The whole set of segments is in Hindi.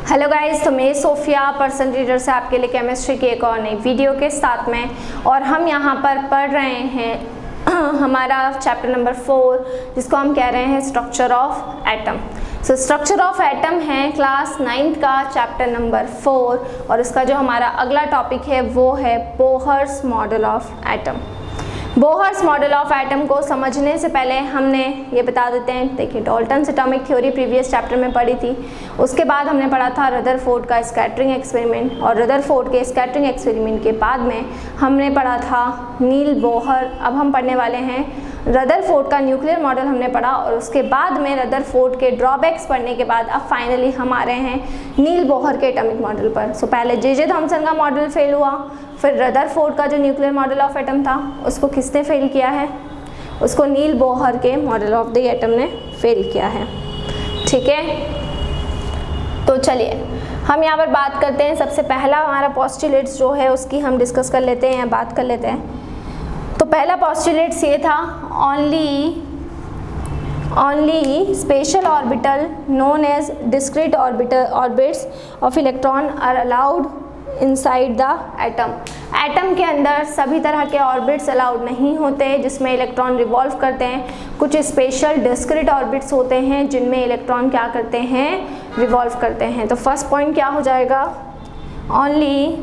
हेलो गाइस, तो मैं सोफिया पर्सन रीडर से आपके लिए केमिस्ट्री की एक और नई वीडियो के साथ में, और हम यहाँ पर पढ़ रहे हैं हमारा चैप्टर नंबर 4, जिसको हम कह रहे हैं structure of atom. So structure of atom है क्लास 9th का चैप्टर नंबर 4, और इसका जो हमारा अगला टॉपिक है वो है Bohr's model of atom. Bohr's model of atom को समझने से पहले हमने ये बता देते हैं, देखिए Dalton's atomic theory previous chapter में पढ़ी थी। उसके बाद हमने पढ़ा था रदरफोर्ड का स्कैटरिंग एक्सपेरिमेंट, और रदरफोर्ड के स्कैटरिंग एक्सपेरिमेंट के बाद में हमने पढ़ा था नील बोहर। अब हम पढ़ने वाले हैं रदरफोर्ड का न्यूक्लियर मॉडल हमने पढ़ा, और उसके बाद में रदरफोर्ड के ड्रॉबैक्स पढ़ने के बाद अब फाइनली हम आ रहे हैं नील बोहर के एटॉमिक मॉडल पर। सो पहले जे थॉमसन का मॉडल फेल हुआ, फिर रदरफोर्ड का जो न्यूक्लियर मॉडल ऑफ एटम था उसको किसने फेल किया है? उसको नील बोहर के मॉडल ऑफ द एटम ने फेल किया है। ठीक है, तो चलिए हम यहाँ पर बात करते हैं। सबसे पहला हमारा पोस्टुलेट्स जो है उसकी हम डिस्कस कर लेते हैं या बात कर लेते हैं। तो पहला पोस्टुलेट्स ये था, only special orbital known as discrete orbits of electron are allowed inside the atom. Atom के अंदर सभी तरह के ऑर्बिट्स अलाउड नहीं होते जिसमें इलेक्ट्रॉन रिवॉल्व करते हैं। कुछ स्पेशल डिस्क्रीट ऑर्बिट्स होते हैं जिनमें इलेक्ट्रॉन क्या करते हैं? रिवॉल्व करते हैं। तो फर्स्ट पॉइंट क्या हो जाएगा? Only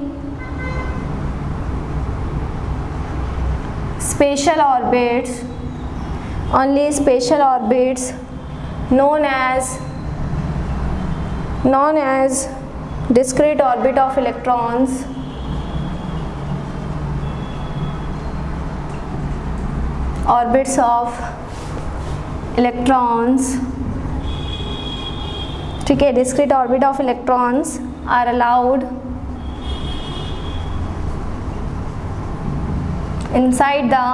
special orbits known as discrete orbit of electrons ठीक है, discrete orbit of electrons are allowed inside the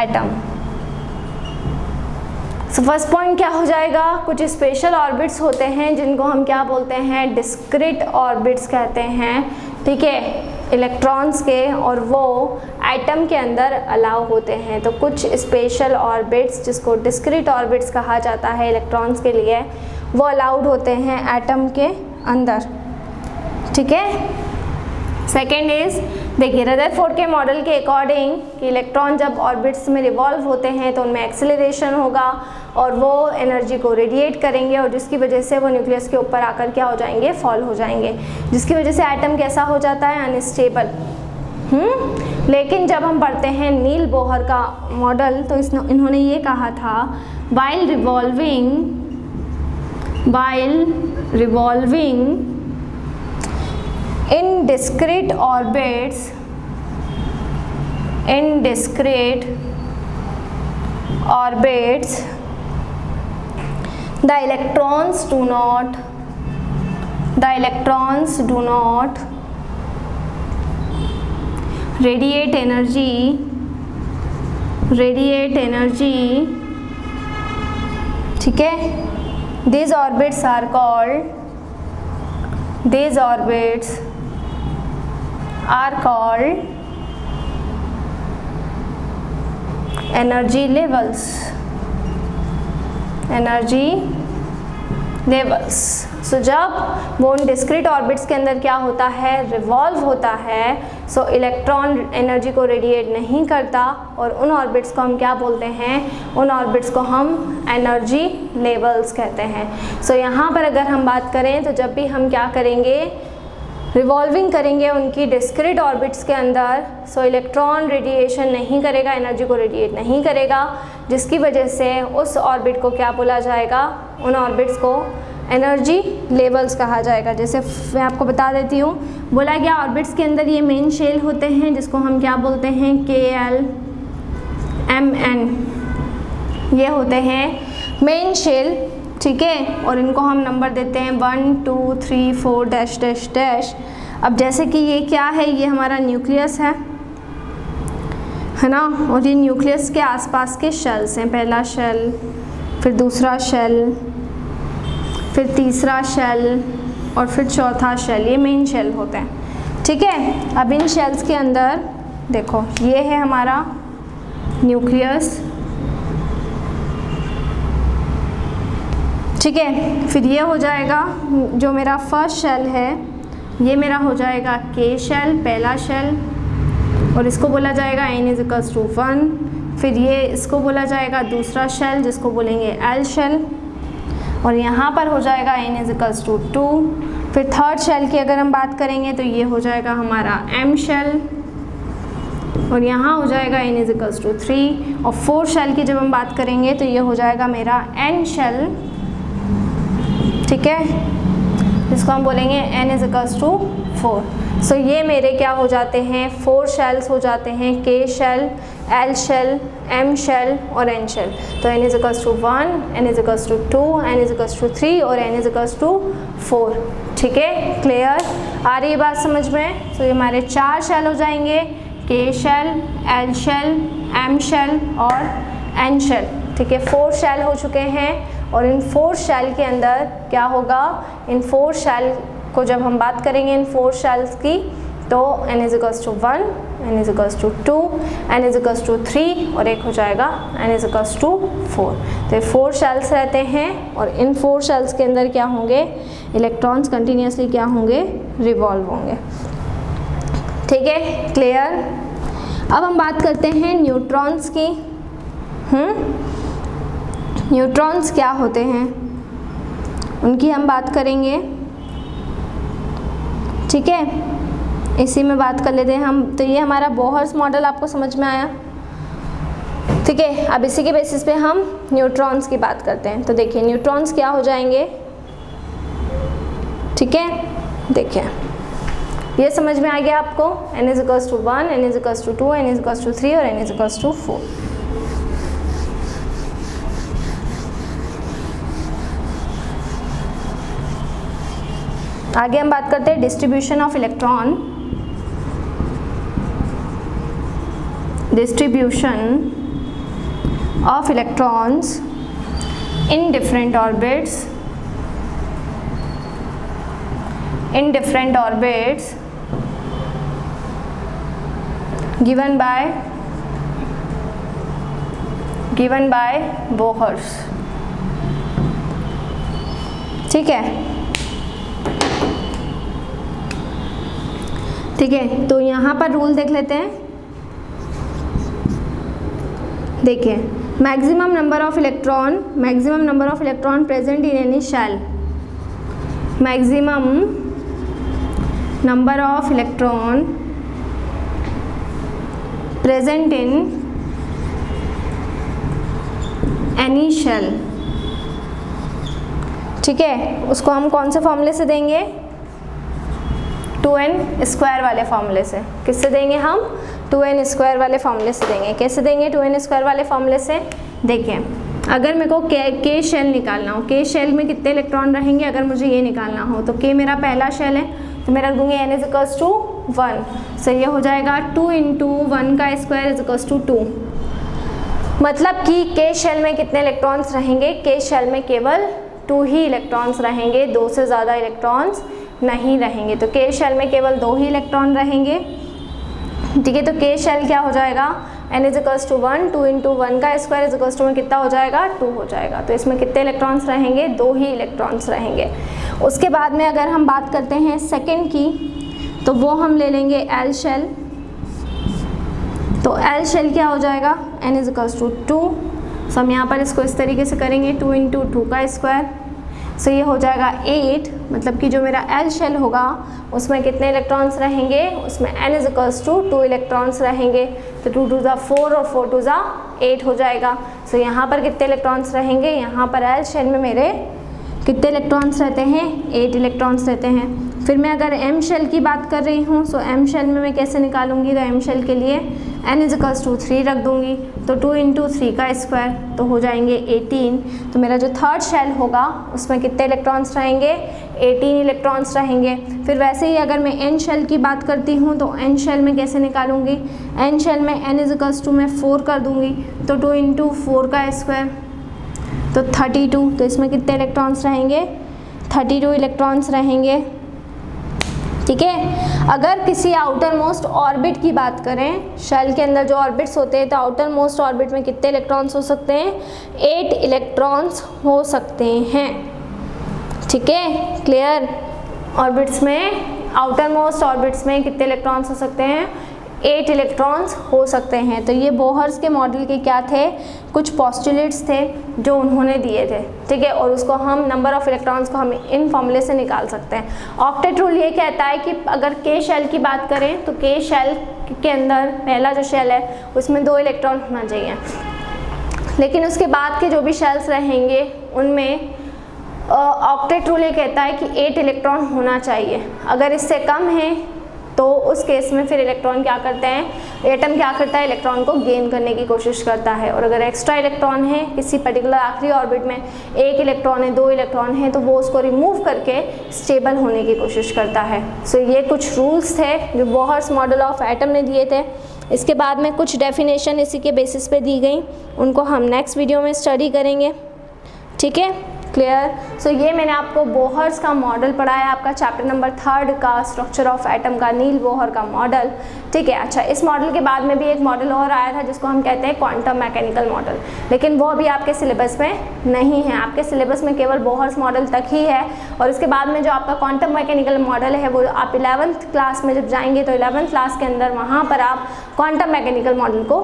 atom। So first point क्या हो जाएगा? कुछ स्पेशल ऑर्बिट्स होते हैं जिनको हम क्या बोलते हैं? डिस्क्रीट ऑर्बिट्स कहते हैं। ठीक है, इलेक्ट्रॉन्स के, और वो एटम के अंदर अलाउ होते हैं। तो कुछ स्पेशल ऑर्बिट्स जिसको डिस्क्रीट ऑर्बिट्स कहा जाता है इलेक्ट्रॉन्स के लिए, वो अलाउड होते हैं एटम के अंदर। ठीक है, सेकेंड इज, देखिए रदरफोर्ड के मॉडल के अकॉर्डिंग कि इलेक्ट्रॉन जब ऑर्बिट्स में रिवॉल्व होते हैं तो उनमें एक्सेलरेशन होगा और वो एनर्जी को रेडिएट करेंगे, और जिसकी वजह से वो न्यूक्लियस के ऊपर आकर क्या हो जाएंगे? फॉल हो जाएंगे, जिसकी वजह से एटम कैसा हो जाता है? अनस्टेबल। लेकिन जब हम पढ़ते हैं नील बोहर का मॉडल तो इन्होंने ये कहा था, while revolving in discrete orbits the electrons do not radiate energy। ठीक है, these orbits are called energy levels। सो जब वो उन डिस्क्रीट ऑर्बिट्स के अंदर क्या होता है? रिवॉल्व होता है। सो इलेक्ट्रॉन एनर्जी को रेडिएट नहीं करता, और उन ऑर्बिट्स को हम क्या बोलते हैं? उन ऑर्बिट्स को हम एनर्जी लेवल्स कहते हैं। सो यहाँ पर अगर हम बात करें तो जब भी हम क्या करेंगे? रिवॉल्विंग करेंगे उनकी डिस्क्रीट ऑर्बिट्स के अंदर, सो इलेक्ट्रॉन रेडिएशन नहीं करेगा, एनर्जी को रेडिएट नहीं करेगा, जिसकी वजह से उस ऑर्बिट को क्या बोला जाएगा? उन ऑर्बिट्स को एनर्जी लेवल्स कहा जाएगा। जैसे मैं आपको बता देती हूँ, बोला गया ऑर्बिट्स के अंदर ये मेन शेल होते हैं जिसको हम क्या बोलते हैं? KLMN, ये होते हैं मेन शेल। ठीक है, और इनको हम नंबर देते हैं 1 2 3 4 डैश डैश डैश। अब जैसे कि ये क्या है? ये हमारा न्यूक्लियस है ना, और ये न्यूक्लियस के आसपास के शेल्स हैं। पहला शेल, फिर दूसरा शेल, फिर तीसरा शेल, और फिर चौथा शेल। ये मेन शेल होते हैं। ठीक है, अब इन शेल्स के अंदर देखो, ये है हमारा न्यूक्लियस, ठीक है। फिर ये हो जाएगा जो मेरा फर्स्ट शेल है, ये मेरा हो जाएगा के शेल, पहला शेल, और इसको बोला जाएगा n इज इक्वल्स टू 1। फिर ये इसको बोला जाएगा दूसरा शेल जिसको बोलेंगे एल शेल, और यहाँ पर हो जाएगा n इज इक्वल्स टू 2। फिर थर्ड शेल की अगर हम बात करेंगे तो ये हो जाएगा हमारा m शेल, और यहाँ हो जाएगा n इज इक्वल्स टू 3। और फोर्थ शेल की जब हम बात करेंगे तो ये हो जाएगा मेरा n शेल, ठीक है, जिसको हम बोलेंगे n इज इक्वल्स टू 4। सो ये मेरे क्या हो जाते हैं, 4 शेल्स हो जाते हैं, k shell, l shell, m shell और n शेल। तो n is equals to 1, n is equals to 2, n is equals to 3 और n इज इक्वल्स टू 4। ठीक है, क्लियर, आ रही है बात समझ में। तो ये हमारे 4 शेल हो जाएंगे, k shell, l shell, m shell और n शेल। ठीक है, 4 शेल हो चुके हैं, और इन 4 शेल के अंदर क्या होगा, इन 4 शेल को जब हम बात करेंगे इन 4 शेल्स की, तो n is equals to 1, n is equals to 2, n is equals to 3 और एक हो जाएगा n इज इक्वल्स टू 4। तो ये 4 शेल्स रहते हैं, और इन 4 शेल्स के अंदर क्या होंगे, इलेक्ट्रॉन्स कंटिन्यूसली क्या होंगे, रिवॉल्व होंगे। ठीक है, क्लियर। अब हम बात करते हैं न्यूट्रॉन्स की। न्यूट्रॉन्स क्या होते हैं उनकी हम बात करेंगे। ठीक है, इसी में बात कर लेते हैं हम। तो ये हमारा बोहर्स मॉडल आपको समझ में आया। ठीक है, अब इसी के बेसिस पे हम न्यूट्रॉन्स की बात करते हैं। तो देखिए न्यूट्रॉन्स क्या हो जाएंगे। ठीक है, देखिए ये समझ में आ गया आपको, n is equals to 1, n is equals to 2, n is equals to 3 और n इज इक्वल्स टू 4। आगे हम बात करते हैं distribution of electron. Distribution of electrons in different orbits, in different orbits given by Bohr's. ठीक है, ठीक है, तो यहाँ पर रूल देख लेते हैं। देखिए maximum number of electron present in any shell, maximum number of electron present in any shell. ठीक है, उसको हम कौन से फॉर्मूले से देंगे, 2n स्क्वायर वाले फॉर्मूले से। किससे देंगे हम, 2n स्क्वायर वाले फॉर्मूले से देंगे। कैसे देंगे 2n स्क्वायर वाले फॉर्मूले से, देखिए अगर मेरे को के शेल निकालना हो, के शेल में कितने इलेक्ट्रॉन रहेंगे, अगर मुझे ये निकालना हो तो के मेरा पहला शेल है तो मैं रख दूंगी n इज इक्वल्स टू 1। सो ये हो जाएगा 2 इंटू 1 का स्क्वायर इज इक्वल्स टू 2। मतलब कि के शेल में कितने इलेक्ट्रॉन्स रहेंगे, के शेल में केवल 2 ही इलेक्ट्रॉन्स रहेंगे, 2 से ज़्यादा इलेक्ट्रॉन्स नहीं रहेंगे। तो के शेल में केवल 2 ही इलेक्ट्रॉन रहेंगे। ठीक है, तो के शेल क्या हो जाएगा, n is equals to 1, 2 into 1 का स्क्वायर इज इक्वल्स टू में कितना हो जाएगा, 2 हो जाएगा। तो इसमें कितने इलेक्ट्रॉन्स रहेंगे, 2 ही इलेक्ट्रॉन्स रहेंगे। उसके बाद में अगर हम बात करते हैं सेकेंड की, तो वो हम ले लेंगे एल शेल। तो एल शेल क्या हो जाएगा, n इज इक्वल्स टू 2। सो हम यहाँ पर इसको इस तरीके से करेंगे, 2 इंटू 2 का स्क्वायर। सो ये हो जाएगा 8। मतलब कि जो मेरा एल शेल होगा उसमें कितने इलेक्ट्रॉन्स रहेंगे, उसमें n is equals to 2 electrons रहेंगे। तो 2 टू ज़ा 4 और 4 टू ज़ा 8 हो जाएगा। सो यहाँ पर कितने इलेक्ट्रॉन्स रहेंगे, यहाँ पर एल शेल में मेरे कितने इलेक्ट्रॉन्स रहते हैं, 8 इलेक्ट्रॉन्स रहते हैं। फिर मैं अगर एम शेल की बात कर रही हूँ, सो एम शेल में मैं कैसे निकालूंगी, तो एम शेल के लिए n इज इक्वल्स टू 3 रख दूंगी। तो 2 इंटू 3 का स्क्वायर तो हो जाएंगे 18। तो मेरा जो थर्ड शेल होगा उसमें कितने इलेक्ट्रॉन्स रहेंगे, 18 इलेक्ट्रॉन्स रहेंगे। फिर वैसे ही अगर मैं एन शेल की बात करती हूँ तो एन शेल में कैसे निकालूंगी, एन शेल में n इज इक्वल्स टू मैं 4 कर दूंगी। तो 2 इंटू 4 का स्क्वायर तो 32। तो इसमें कितने इलेक्ट्रॉन्स रहेंगे, 32 इलेक्ट्रॉन्स रहेंगे। ठीक है, अगर किसी आउटर मोस्ट ऑर्बिट की बात करें, शेल के अंदर जो ऑर्बिट्स होते हैं, तो आउटर मोस्ट ऑर्बिट में कितने इलेक्ट्रॉन्स हो सकते हैं, 8 इलेक्ट्रॉन्स हो सकते हैं। ठीक है, क्लियर। ऑर्बिट्स में, आउटर मोस्ट ऑर्बिट्स में कितने इलेक्ट्रॉन्स हो सकते हैं? 8 इलेक्ट्रॉन्स हो सकते हैं। तो ये बोहर्स के मॉडल के क्या थे? कुछ पोस्टुलेट्स थे जो उन्होंने दिए थे, ठीक है, और उसको हम नंबर ऑफ इलेक्ट्रॉन्स को हम इन फॉर्मूले से निकाल सकते हैं। ऑक्टेट रूल ये कहता है कि अगर के शेल की बात करें तो के शेल के अंदर पहला जो शेल है उसमें 2 इलेक्ट्रॉन होना चाहिए, लेकिन उसके बाद के जो भी शेल्स रहेंगे उनमें ऑक्टेट रूल ये कहता है कि 8 इलेक्ट्रॉन होना चाहिए। अगर इससे कम है तो उस केस में फिर इलेक्ट्रॉन क्या करते हैं, एटम क्या करता है, इलेक्ट्रॉन को गेन करने की कोशिश करता है। और अगर एक्स्ट्रा इलेक्ट्रॉन है किसी पर्टिकुलर आखिरी ऑर्बिट में, 1 इलेक्ट्रॉन है, 2 इलेक्ट्रॉन है, तो वो उसको रिमूव करके स्टेबल होने की कोशिश करता है। सो ये कुछ रूल्स थे जो बोहर्स मॉडल ऑफ एटम ने दिए थे। इसके बाद में कुछ डेफिनेशन इसी के बेसिस पे दी गई, उनको हम नेक्स्ट वीडियो में स्टडी करेंगे, ठीक है, क्लियर। सो ये मैंने आपको बोहर्स का मॉडल पढ़ाया, आपका चैप्टर नंबर 3 का स्ट्रक्चर ऑफ एटम का, नील बोहर का मॉडल, ठीक है। अच्छा, इस मॉडल के बाद में भी एक मॉडल और आया था जिसको हम कहते हैं क्वांटम मैकेनिकल मॉडल, लेकिन वो अभी आपके सिलेबस में नहीं है। आपके सिलेबस में केवल बोहर्स मॉडल तक ही है, और इसके बाद में जो आपका क्वांटम मैकेनिकल मॉडल है वो आप 11th क्लास में जब जाएंगे तो 11th क्लास के अंदर वहाँ पर आप क्वांटम मैकेनिकल मॉडल को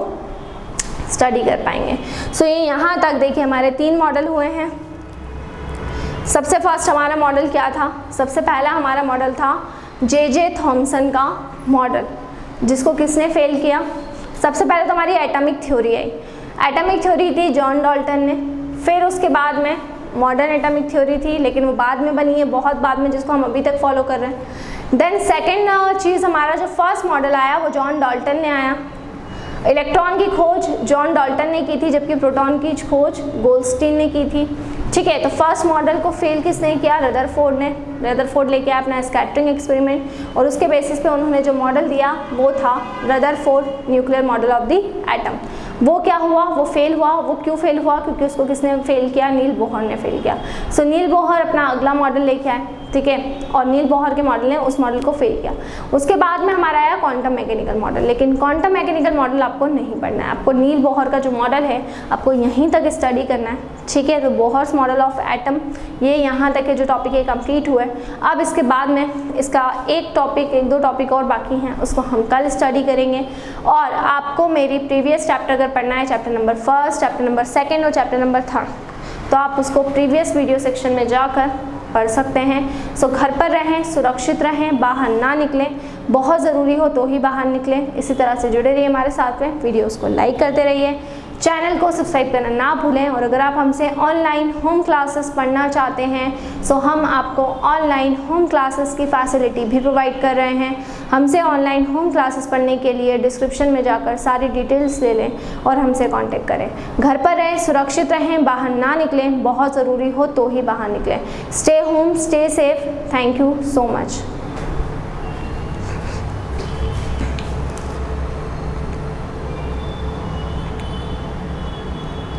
स्टडी कर पाएंगे। सो ये यहाँ तक देखिए हमारे 3 मॉडल हुए हैं। सबसे फर्स्ट हमारा मॉडल क्या था? सबसे पहला हमारा मॉडल था जे थॉमसन का मॉडल, जिसको किसने फेल किया? सबसे पहले तो हमारी एटॉमिक थ्योरी आई। एटॉमिक थ्योरी थी जॉन डाल्टन ने, फिर उसके बाद में मॉडर्न एटॉमिक थ्योरी थी, लेकिन वो बाद में बनी है, बहुत बाद में, जिसको हम अभी तक फॉलो कर रहे हैं। देन सेकेंड चीज़ हमारा जो फर्स्ट मॉडल आया वो जॉन डाल्टन ने आया। इलेक्ट्रॉन की खोज जॉन डाल्टन ने की थी, जबकि प्रोटॉन की खोज गोल्डस्टीन ने की थी, ठीक है। तो फर्स्ट मॉडल को फेल किसने किया? रदरफोर्ड ने। रदरफोर्ड लेके आया अपना स्कैटरिंग एक्सपेरिमेंट, और उसके बेसिस पे उन्होंने जो मॉडल दिया वो था Rutherford nuclear model of the atom. वो क्या हुआ? वो फेल हुआ। वो क्यों फेल हुआ? क्योंकि उसको किसने फेल किया? नील बोहर ने फेल किया। सो नील बोहर अपना अगला मॉडल लेके आए, ठीक है, और नील बोहर के मॉडल ने उस मॉडल को फेल किया। उसके बाद में हमारा आया क्वांटम मैकेनिकल मॉडल, लेकिन क्वांटम मैकेनिकल मॉडल आपको नहीं पढ़ना है। आपको नील बोहर का जो मॉडल है आपको यहीं तक स्टडी करना है, ठीक है। तो बोहर्स मॉडल ऑफ एटम ये यहाँ तक के जो टॉपिक है कंप्लीट हुए। अब इसके बाद में इसका एक दो टॉपिक और बाकी हैं, उसको हम कल स्टडी करेंगे। और आपको मेरी प्रीवियस चैप्टर अगर पढ़ना है, चैप्टर नंबर 1, चैप्टर नंबर 2 और चैप्टर नंबर 3, तो आप उसको प्रीवियस वीडियो सेक्शन में जाकर पढ़ सकते हैं। सो घर पर रहें, सुरक्षित रहें, बाहर ना निकलें, बहुत ज़रूरी हो तो ही बाहर निकलें। इसी तरह से जुड़े रहिए हमारे साथ में, वीडियोस को लाइक करते रहिए, चैनल को सब्सक्राइब करना ना भूलें। और अगर आप हमसे ऑनलाइन होम क्लासेस पढ़ना चाहते हैं सो हम आपको ऑनलाइन होम क्लासेस की फैसिलिटी भी प्रोवाइड कर रहे हैं। हमसे ऑनलाइन होम क्लासेस पढ़ने के लिए डिस्क्रिप्शन में जाकर सारी डिटेल्स ले लें और हमसे कांटेक्ट करें। घर पर रहें, सुरक्षित रहें, बाहर ना निकलें, बहुत ज़रूरी हो तो ही बाहर निकलें। Stay home, stay safe. Thank you so much.